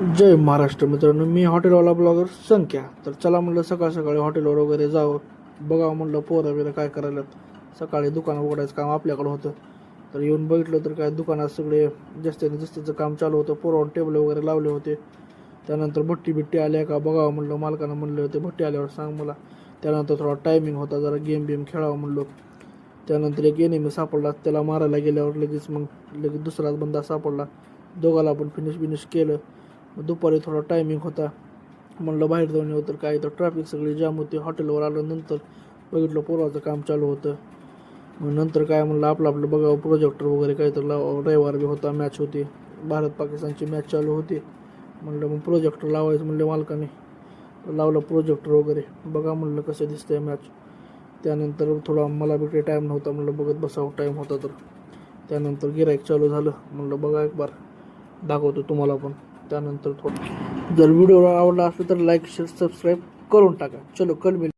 जय महाराष्ट्र मित्रांनो, मी हॉटेलवाला ब्लॉगर संख्या. तर चला म्हणलं सकाळ सकाळी हॉटेलवर वगैरे जावं, बघावं म्हणलं पोरं बिरं काय करायलात. सकाळी दुकान उघडायचं काम आपल्याकडं होतं, तर येऊन बघितलं तर काय दुकानात सगळे जास्तीनं जास्तीचं काम चालू होतं. पोरावर टेबल वगैरे लावले होते. त्यानंतर भट्टी बिट्टी आल्या का बघावं म्हणलं, मालकानं म्हणलं होते भट्टी आल्यावर सांग मला. त्यानंतर थोडा टायमिंग होता, जरा गेम बेम खेळावं म्हणलं. त्यानंतर एक एनिमी सापडला, त्याला मारायला गेल्यावर लगेच दुसराच बंदा सापडला. दोघाला पण फिनिश केलं. दुपारी थोडा टायमिंग होता, म्हणलं बाहेर जाऊन येऊ, तर काय तर ट्रॅफिक सगळी जाम होती. हॉटेलवर आलं, नंतर बघितलं पोराचं काम चालू होतं. मग नंतर काय म्हणलं आपलं बघावं, प्रोजेक्टर वगैरे काय तर लावावं. रविवार बी होता, मॅच होती, भारत पाकिस्तानची मॅच चालू होती. म्हणलं मग प्रोजेक्टर लावायचं म्हणलं मालकाने. लावलं प्रोजेक्टर वगैरे, बघा म्हणलं कसं दिसतंय मॅच. त्यानंतर थोडा मला बी काही टाईम नव्हता, म्हणलं बघत बसावं, टाईम होता तर. त्यानंतर गिराईक चालू झालं, म्हणलं बघा एक बार दाखवतो तुम्हाला पण. त्यानंतर थोडं जर व्हिडिओ आवडला असेल तर लाईक शेअर सबस्क्राईब करून टाका. चलो कल मिळेल.